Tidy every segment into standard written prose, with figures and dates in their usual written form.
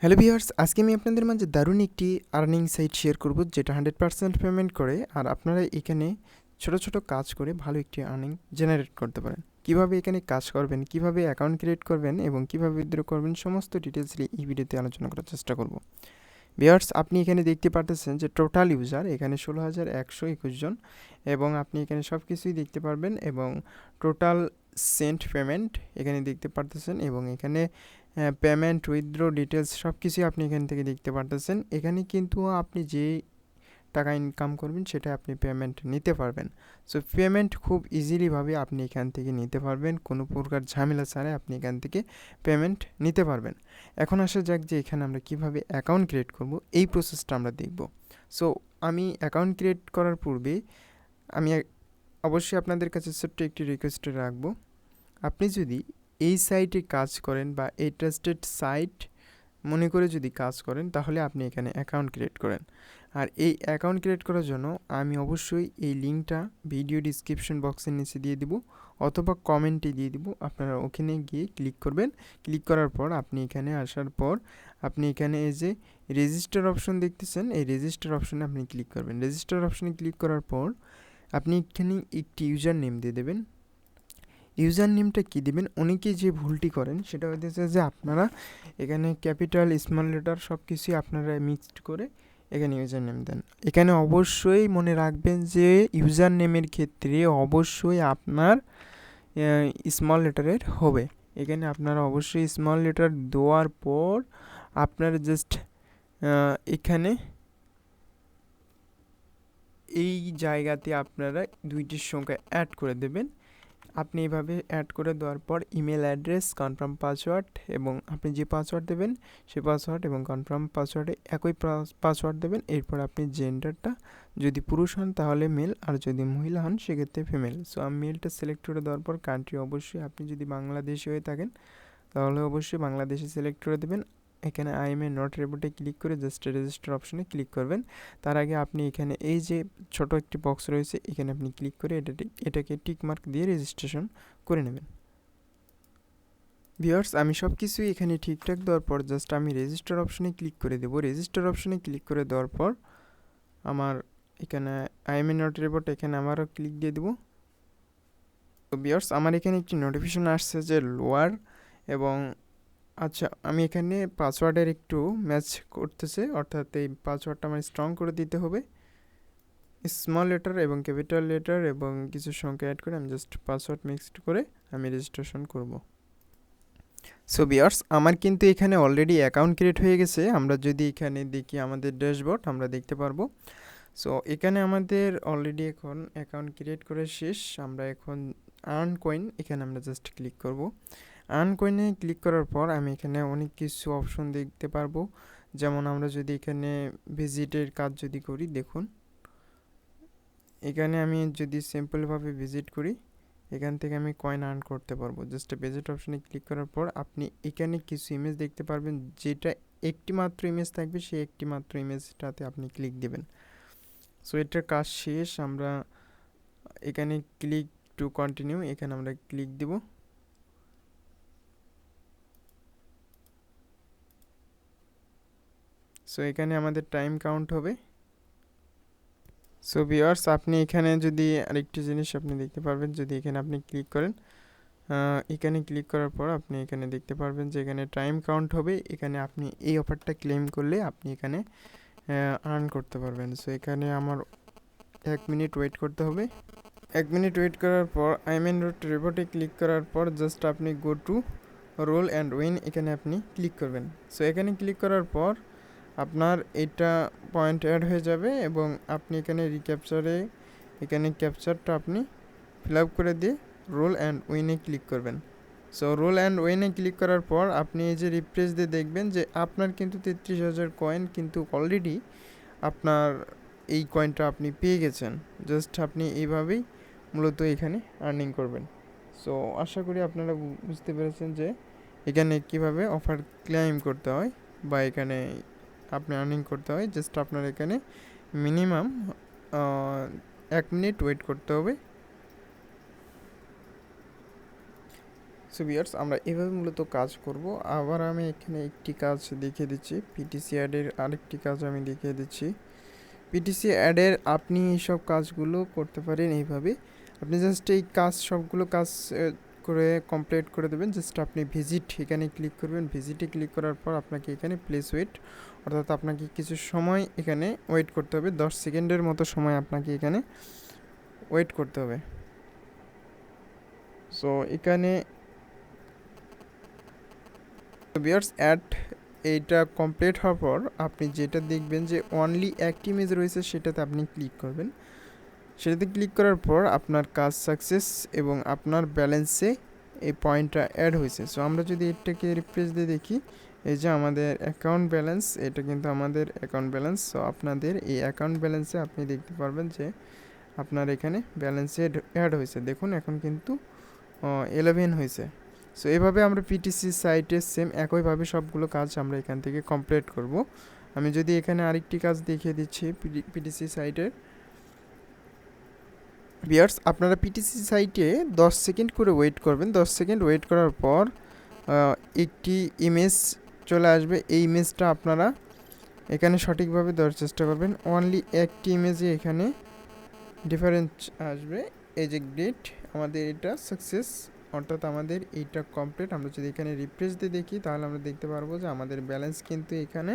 Hello viewers, আজকে আমি আপনাদের মাঝে দারুণ একটি আর্নিং সাইট শেয়ার করব যেটা 100% পেমেন্ট করে আর আপনারা এখানে ছোট ছোট কাজ করে ভালো একটি আর্নিং জেনারেট করতে পারেন। কিভাবে এখানে কাজ করবেন, কিভাবে অ্যাকাউন্ট ক্রিয়েট করবেন এবং কিভাবে উইথড্র করবেন সমস্ত ডিটেলস এই ভিডিওতে আলোচনা করার চেষ্টা করব। ভিউয়ার্স, আপনি এখানে দেখতে পারতেছেন যে টোটাল ইউজার এখানে 16,121 জন এবং আপনি এখানে সব কিছুই দেখতে পারবেন এবং টোটাল সেন্ট পেমেন্ট এখানে দেখতে পারতেছেন এবং এখানে পেমেন্ট উইথড্র ডিটেলস সব কিছুই আপনি এখান থেকে দেখতে পারতেছেন। এখানে কিন্তু আপনি যে টাকা ইনকাম করবেন সেটা আপনি পেমেন্ট নিতে পারবেন। সো পেমেন্ট খুব ইজিলিভাবে আপনি এখান থেকে নিতে পারবেন, কোনো প্রকার ঝামেলা ছাড়াই আপনি এখান থেকে পেমেন্ট নিতে পারবেন। এখন আসা যাক যে এখানে আমরা কিভাবে অ্যাকাউন্ট ক্রিয়েট করব, এই প্রসেসটা আমরা দেখব। সো আমি অ্যাকাউন্ট ক্রিয়েট করার পূর্বে আমি অবশ্যই আপনাদের কাছে ছোট্ট একটি রিকোয়েস্ট রাখবো। আপনি যদি এই সাইটে কাজ করেন বা এই ট্রাস্টেড সাইট মনে করে যদি কাজ করেন তাহলে আপনি এখানে অ্যাকাউন্ট ক্রিয়েট করেন। আর এই অ্যাকাউন্ট ক্রিয়েট করার জন্য আমি অবশ্যই এই লিঙ্কটা ভিডিও ডিসক্রিপশন বক্সের নিচে দিয়ে দিব অথবা কমেন্টে দিয়ে দিব। আপনারা ওখানে গিয়ে ক্লিক করবেন। ক্লিক করার পর আপনি এখানে আসার পর আপনি এখানে এই যে রেজিস্টার অপশন দেখতেছেন, এই রেজিস্টার অপশনে আপনি ক্লিক করবেন। রেজিস্টার অপশনে ক্লিক করার পর আপনি এখানে একটি ইউজার নেম দিয়ে দেবেন। ইউজার নেমটা কী দিবেন, অনেকেই যে ভুলটি করেন সেটা হচ্ছে যে আপনারা এখানে ক্যাপিটাল স্মল লেটার সব কিছুই আপনারা মিক্সড করে এখানে ইউজার নেম দেন। এখানে অবশ্যই মনে রাখবেন যে ইউজার নেমের ক্ষেত্রে অবশ্যই আপনার স্মল লেটারের হবে। এখানে আপনারা অবশ্যই স্মল লেটার দেওয়ার পর আপনারা জাস্ট এখানে এই জায়গাতে আপনারা দুইটির সংখ্যা অ্যাড করে দেবেন। আপনি এইভাবে অ্যাড করে দেওয়ার পর ইমেল অ্যাড্রেস, কনফার্ম পাসওয়ার্ড এবং আপনি যে পাসওয়ার্ড দেবেন সেই পাসওয়ার্ড এবং কনফার্ম পাসওয়ার্ডে একই পাসওয়ার্ড দেবেন। এরপর আপনি জেন্ডারটা যদি পুরুষ হন তাহলে মেল আর যদি মহিলা হন সেক্ষেত্রে ফিমেল। সো আমি মেলটা সিলেক্ট করে দেওয়ার পর কান্ট্রি অবশ্যই আপনি যদি বাংলাদেশি হয়ে থাকেন তাহলে অবশ্যই বাংলাদেশে সিলেক্ট করে দেবেন। এখানে আই এম এ নট রোবটে ক্লিক করে জাস্ট রেজিস্টার অপশনে ক্লিক করবেন। তার আগে আপনি এখানে এই যে ছোট একটি বক্স রয়েছে এখানে আপনি ক্লিক করে এটাকে টিক মার্ক দিয়ে রেজিস্ট্রেশন করে নেবেন। ভিউয়ার্স, আমি সব কিছুই এখানে ঠিকঠাক দেওয়ার পর জাস্ট আমি রেজিস্টার অপশনে ক্লিক করে দেবো। রেজিস্টার অপশনে ক্লিক করে দেওয়ার পর আমার এখানে I am a not robot এখানে আমারও ক্লিক দিয়ে দেবো। তো ভিউয়ার্স, আমার এখানে একটি নোটিফিকেশন আসছে যে লোয়ার এবং আচ্ছা, আমি এখানে পাসওয়ার্ডের একটু ম্যাচ করতেছে, অর্থাৎ এই পাসওয়ার্ডটা আমার স্ট্রং করে দিতে হবে। স্মল লেটার এবং ক্যাপিটাল লেটার এবং কিছু সংখ্যা অ্যাড করে আমি জাস্ট পাসওয়ার্ড মিক্সড করে আমি রেজিস্ট্রেশন করব। সো ভিউয়ার্স, আমার কিন্তু এখানে অলরেডি অ্যাকাউন্ট ক্রিয়েট হয়ে গেছে। আমরা যদি এখানে দেখি আমাদের ড্যাশবোর্ড আমরা দেখতে পারবো। সো এখানে আমাদের অলরেডি এখন অ্যাকাউন্ট ক্রিয়েট করে শেষ। আমরা এখন আর্ন কয়েন এখানে আমরা জাস্ট ক্লিক করব। আর্ন কয়েনে ক্লিক করার পর আমি এখানে অনেক কিছু অপশন দেখতে পারবো। যেমন আমরা যদি এখানে ভিজিটের কাজ যদি করি, দেখুন এখানে আমি যদি সিম্পলভাবে ভিজিট করি এখান থেকে আমি কয়েন আর্ন করতে পারবো। জাস্ট ভিজিট অপশনে ক্লিক করার পর আপনি এখানে কিছু ইমেজ দেখতে পারবেন, যেটা একটি মাত্র ইমেজ থাকবে সেই একটি মাত্র ইমেজটাতে আপনি ক্লিক দিবেন। সো এটার কাজ শেষ। আমরা এখানে ক্লিক টু কন্টিনিউ এখানে আমরা ক্লিক দিব। সো এখানে আমাদের টাইম কাউন্ট হবে। সো ভিউয়ার্স, আপনি এখানে যদি আরেকটি জিনিস আপনি দেখতে পারবেন, যদি এখানে আপনি ক্লিক করেন, এখানে ক্লিক করার পর আপনি এখানে দেখতে পারবেন যে এখানে টাইম কাউন্ট হবে। এখানে আপনি এই অফারটা ক্লেম করলে আপনি এখানে আর্ন করতে পারবেন। সো এখানে আমার 1 মিনিট ওয়েট করতে হবে। 1 মিনিট ওয়েট করার পর আই মিন রিপোর্টে ক্লিক করার পর জাস্ট আপনি go to roll and win এখানে আপনি ক্লিক করবেন। সো এখানে ক্লিক করার পর আপনার এটা পয়েন্ট অ্যাড হয়ে যাবে এবং আপনি এখানে রিক্যাপচারে এখানে ক্যাপচারটা আপনি ফিল আপ করে দিয়ে রোল অ্যান্ড উইনে ক্লিক করবেন। সো রোল অ্যান্ড উইনে ক্লিক করার পর আপনি এই যে রিফ্রেশ দিয়ে দেখবেন যে আপনার কিন্তু 33,000 কয়েন কিন্তু অলরেডি আপনার এই কয়েনটা আপনি পেয়ে গেছেন। জাস্ট আপনি এইভাবেই মূলত এখানে আর্নিং করবেন। সো আশা করি আপনারা বুঝতে পেরেছেন যে এখানে কিভাবে অফার ক্লেম করতে হয় বা এখানে আপনি আর্নিং করতে হয়। জাস্ট আপনার এখানে মিনিমাম 1 মিনিট ওয়েট করতে হবে। সো ভিউয়ার্স, আমরা এভাবে মূলত কাজ করব। আবার আমি এখানে একটি কাজ দেখিয়ে দিচ্ছি, পিটিসি অ্যাডের আরেকটি কাজ আমি দেখিয়ে দিচ্ছি। পিটিসি অ্যাডের আপনি এইসব কাজগুলো করতে পারেন এইভাবে। আপনি জাস্ট এই কাজ সবগুলো কাজ করে কমপ্লিট করে দেবেন। জাস্ট আপনি ভিজিট এখানে ক্লিক করবেন। ভিজিটে ক্লিক করার পর আপনাকে এখানে প্লেস ওয়েট, অর্থাৎ আপনাকে কিছু সময় এখানে ওয়েট করতে হবে। 10 সেকেন্ডের মতো সময় আপনাকে এখানে ওয়েট করতে হবে। সো এখানে ভিউয়ার্স, অ্যাড এইটা কমপ্লিট হওয়ার পর আপনি যেটা দেখবেন যে অনলি একটি ইমেজ রয়েছে, সেটাতে আপনি ক্লিক করবেন। সেটাতে ক্লিক করার পর আপনার কাজ সাকসেস এবং আপনার ব্যালেন্সে এই পয়েন্টটা অ্যাড হয়েছে। সো আমরা যদি এটাকে রিফ্রেশ দিয়ে দেখি, এই যে আমাদের অ্যাকাউন্ট ব্যালেন্স, এটা কিন্তু আমাদের অ্যাকাউন্ট ব্যালেন্স। সো আপনাদের এই অ্যাকাউন্ট ব্যালেন্সে আপনি দেখতে পারবেন যে আপনার এখানে ব্যালেন্সে অ্যাড হয়েছে। দেখুন এখন কিন্তু 11 হয়েছে। সো এইভাবে আমরা পিটিসি সাইটে সেম একইভাবে সবগুলো কাজ আমরা এখান থেকে কমপ্লিট করব। আমি যদি এখানে আরেকটি কাজ দেখিয়ে দিচ্ছি পিটিসি সাইটের। ভিউয়ার্স, আপনারা পিটিসি সাইটে 10 সেকেন্ড করে ওয়েট করবেন। 10 সেকেন্ড ওয়েট করার পর একটি ইমেজ চলে আসবে। এই ইমেজটা আপনারা এখানে সঠিকভাবে দেওয়ার চেষ্টা করবেন। অনলি একটি ইমেজে এখানে ডিফারেন্স আসবে। এই যে গ্রেট, আমাদের এটা সাকসেস, অর্থাৎ আমাদের এইটা কমপ্লিট। আমরা যদি এখানে রিফ্রেশ দিয়ে দেখি, তাহলে আমরা দেখতে পারবো যে আমাদের ব্যালেন্স কিন্তু এখানে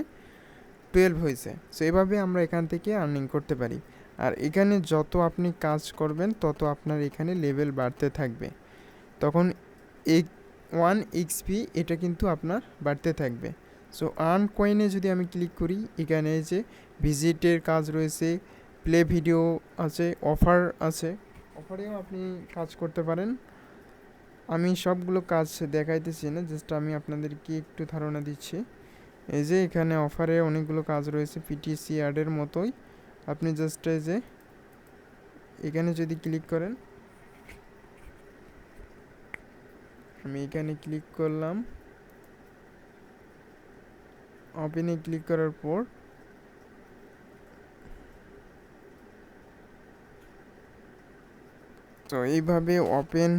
12 হয়েছে। সো এভাবে আমরা এখান থেকে আর্নিং করতে পারি। আর এখানে যত আপনি কাজ করবেন তত আপনার এখানে লেভেল বাড়তে থাকবে। তখন এই 1 এক্সপি এটা কিন্তু আপনার বাড়তে থাকবে। সো আর্ন কয়েনে যদি আমি ক্লিক করি, এখানে যে ভিজিটের কাজ রয়েছে, প্লে ভিডিও আছে, অফার আছে, অফারেও আপনি কাজ করতে পারেন। আমি সবগুলো কাজ দেখাইতেছি না, জাস্ট আমি আপনাদেরকে একটু ধারণা দিচ্ছি। এই যে এখানে অফারে অনেকগুলো কাজ রয়েছে পিটিসি অ্যাডের মতোই। আপনি জাস্ট এই যে এখানে যদি ক্লিক করেন, আমি এখানে ক্লিক করলাম, ওপেনে ক্লিক করার পর তো এইভাবে ওপেন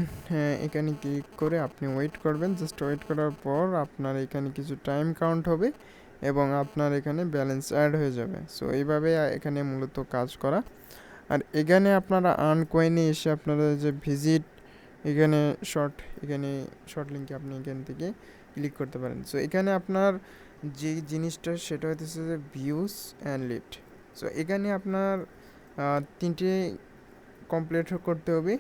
এখানে ক্লিক করে আপনি ওয়েট করবেন। জাস্ট ওয়েট করার পর আপনার এখানে কিছু টাইম কাউন্ট হবে এবং আপনার এখানে ব্যালেন্স অ্যাড হয়ে যাবে। সো এইভাবে এখানে মূলত কাজ করা। আর এখানে আপনারা আর্ন কয়েনে এসে আপনারা যে ভিজিট এখানে শর্ট লিঙ্কে আপনি এখান থেকে ক্লিক করতে পারেন। সো এখানে আপনার যে জিনিসটা সেটা হচ্ছে যে ভিউস অ্যান্ড লিড। সো এখানে আপনার তিনটে কমপ্লিট করতে হবে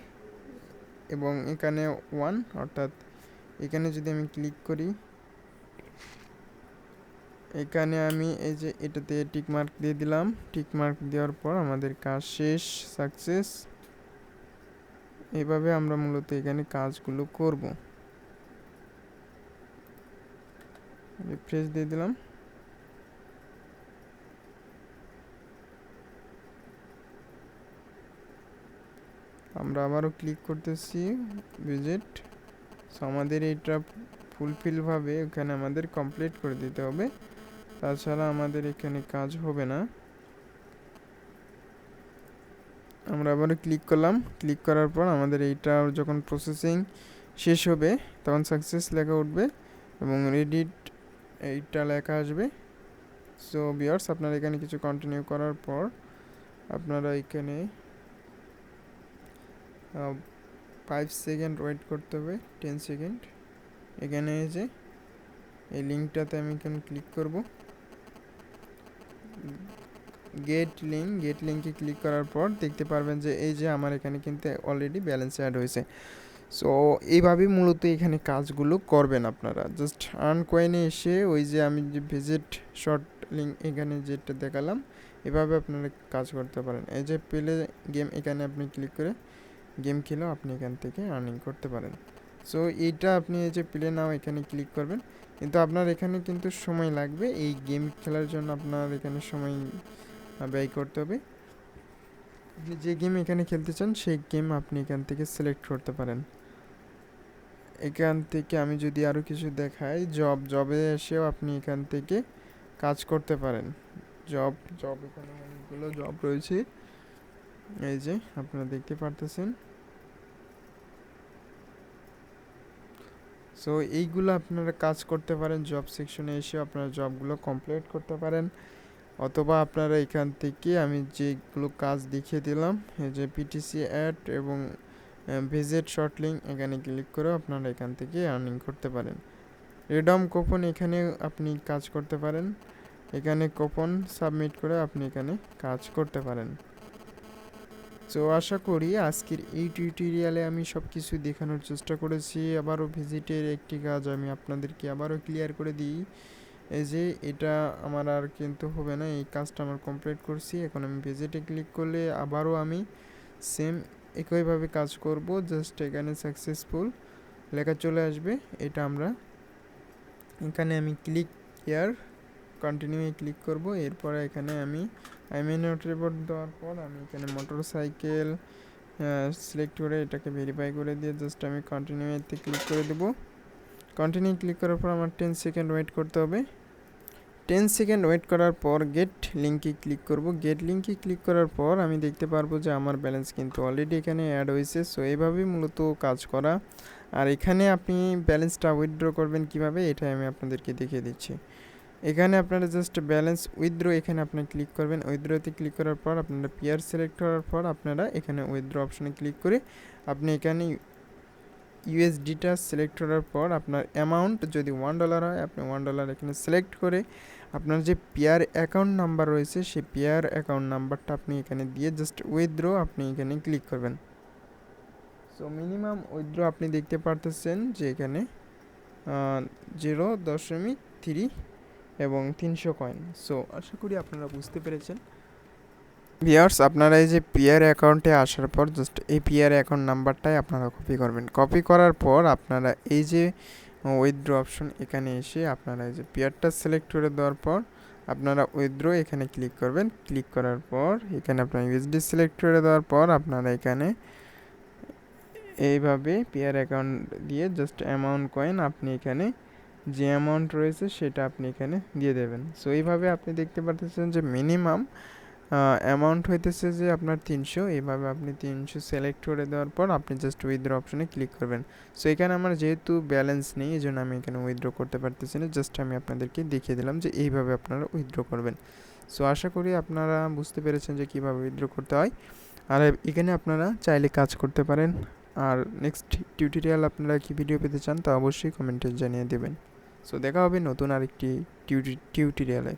এবং এখানে 1, অর্থাৎ এখানে যদি আমি ক্লিক করি, এখানে আমি এই যে এটাতে টিক মার্ক দিয়ে দিলাম। টিক মার্ক দেওয়ার পর আমাদের কাজ শেষ, সাকসেস। এইভাবে আমরা মূলত এখানে কাজগুলো করব। রিফ্রেশ দিয়ে দিলাম। আমরা আবারও ক্লিক করতেছি ভিজিট। সো আমাদের এটা ফুলফিলভাবে এখানে আমাদের কমপ্লিট করে দিতে হবে, তাছাড়া আমাদের এখানে কাজ হবে না। আমরা আবারও ক্লিক করলাম। ক্লিক করার পর আমাদের এইটা যখন প্রসেসিং শেষ হবে তখন সাকসেস লেখা উঠবে এবং রেডিট এইটা লেখা আসবে। সো ভিউয়ার্স, আপনারা এখানে কিছু কন্টিনিউ করার পর আপনারা এখানে 5 সেকেন্ড ওয়েট করতে হবে, 10 সেকেন্ড। এখানে এই যে এই লিঙ্কটাতে আমি এখানে ক্লিক করব, গেট লিঙ্কে ক্লিক করার পর দেখতে পারবেন যে এই যে আমার এখানে কিন্তু অলরেডি ব্যালেন্স অ্যাড হয়েছে। সো এইভাবেই মূলত এখানে কাজগুলো করবেন আপনারা। জাস্ট আর্ন কয়েনে এসে ওই যে আমি যে ভিজিট শর্ট লিঙ্ক এখানে যেটা দেখালাম, এভাবে আপনারা কাজ করতে পারেন। এই যে প্লে গেম, এখানে আপনি ক্লিক করে গেম খেলেও আপনি এখান থেকে আর্নিং করতে পারেন। সো এইটা আপনি এই যে প্লে নাও এখানে ক্লিক করবেন, কিন্তু আপনার এখানে কিন্তু সময় লাগবে। এই গেম খেলার জন্য আপনার এখানে সময় ব্যয় করতে হবে। আপনি যে গেম এখানে খেলতে চান সেই গেম আপনি এখান থেকে সিলেক্ট করতে পারেন। এখান থেকে আমি যদি আরও কিছু দেখাই, জবে এসেও আপনি এখান থেকে কাজ করতে পারেন। জব এখানে অনেকগুলো জব রয়েছে, এই যে আপনারা দেখতে পারতেছেন। সো এইগুলো আপনারা কাজ করতে পারেন, জব সেকশনে এসে আপনারা জবগুলো কমপ্লিট করতে পারেন, অথবা আপনারা এখান থেকে আমি যেগুলো কাজ দেখিয়ে দিলাম, এই যে পিটিসি অ্যাড এবং ভিজিট শর্ট লিঙ্ক, এখানে ক্লিক করে আপনারা এখান থেকে আর্নিং করতে পারেন। রিডম কুপন, এখানে আপনি কাজ করতে পারেন, এখানে কুপন সাবমিট করে আপনি এখানে কাজ করতে পারেন। তো আশা করি আজকের এই টিউটোরিয়ালে আমি সব কিছু দেখানোর চেষ্টা করেছি। আবারও ভিজিটের একটি কাজ আমি আপনাদেরকে আবারও ক্লিয়ার করে দিই। এই যে এটা আমার আর কিন্তু হবে না, এই কাজটা আমার কমপ্লিট করছি। এখন আমি ভিজিটে ক্লিক করলে আবারও আমি সেম একইভাবে কাজ করব, জাস্ট এখানে সাকসেসফুল লেখা চলে আসবে। এটা আমরা এখানে আমি ক্লিক হিয়ার কন্টিনিউ ক্লিক করব। এরপরে এখানে আমি নট রিপোর্ট দেওয়ার পর আমি এখানে মোটরসাইকেল সিলেক্ট করে এটাকে ভেরিফাই করে দিয়ে জাস্ট আমি কন্টিনিউতে ক্লিক করে দেবো। কন্টিনিউ ক্লিক করার পর আমার 10 সেকেন্ড ওয়েট করতে হবে। 10 সেকেন্ড ওয়েট করার পর গেট লিঙ্কে ক্লিক করব। গেট লিঙ্কে ক্লিক করার পর আমি দেখতে পারবো যে আমার ব্যালেন্স কিন্তু অলরেডি এখানে অ্যাড হয়েছে। সো এইভাবেই মূলত কাজ করা। আর এখানে আপনি ব্যালেন্সটা উইথড্র করবেন কিভাবে, এটাই আমি আপনাদেরকে দেখিয়ে দিচ্ছি। এখানে আপনারা জাস্ট ব্যালেন্স উইথড্র, এখানে আপনারা ক্লিক করবেন। উইথড্রতে ক্লিক করার পর আপনারা পিয়ার সিলেক্ট করার পর আপনারা এখানে উইথড্র অপশনে ক্লিক করে আপনি এখানে ইউএসডিটা সিলেক্ট করার পর আপনার অ্যামাউন্ট যদি $1 হয়, আপনি $1 এখানে সিলেক্ট করে আপনার যে পিয়ার অ্যাকাউন্ট নাম্বার রয়েছে সেই পিয়ার অ্যাকাউন্ট নাম্বারটা আপনি এখানে দিয়ে জাস্ট উইথড্র আপনি এখানে ক্লিক করবেন। সো মিনিমাম উইথড্র আপনি দেখতে পারতেছেন যে এখানে 0.3 এবং 300 কয়েন। সো আশা করি আপনারা বুঝতে পেরেছেন। ভিউয়ার্স, আপনারা এই যে পিয়ার অ্যাকাউন্টে আসার পর জাস্ট এই পিয়ার অ্যাকাউন্ট নাম্বারটাই আপনারা কপি করবেন। কপি করার পর আপনারা এই যে উইথড্র অপশন, এখানে এসে আপনারা এই যে পিয়ারটা সিলেক্ট করে দেওয়ার পর আপনারা উইথড্র এখানে ক্লিক করবেন। ক্লিক করার পর এখানে আপনারা ইউএসডি সিলেক্ট করে দেওয়ার পর আপনারা এখানে এইভাবে পিয়ার অ্যাকাউন্ট দিয়ে জাস্ট অ্যামাউন্ট কয়েন আপনি এখানে যে অ্যামাউন্ট রয়েছে সেটা আপনি এখানে দিয়ে দেবেন। সো এইভাবে আপনি দেখতে পাচ্ছেন যে মিনিমাম অ্যামাউন্ট হইতেছে যে আপনার 300। এইভাবে আপনি 300 সিলেক্ট করে দেওয়ার পর আপনি জাস্ট উইথড্র অপশনে ক্লিক করবেন। সো এখানে আমার যেহেতু ব্যালেন্স নেই, এই জন্য আমি এখানে উইথড্র করতে পারতেছি না। জাস্ট আমি আপনাদেরকে দেখিয়ে দিলাম যে এইভাবে আপনারা উইথড্র করবেন। সো আশা করি আপনারা বুঝতে পেরেছেন যে কীভাবে উইথড্র করতে হয়। আর এখানে আপনারা চাইলে কাজ করতে পারেন। আর নেক্সট টিউটোরিয়াল আপনারা কি ভিডিও পেতে চান তা অবশ্যই কমেন্টে জানিয়ে দেবেন। সো দেখা হবে নতুন আরেকটি টিউটোরিয়ালে।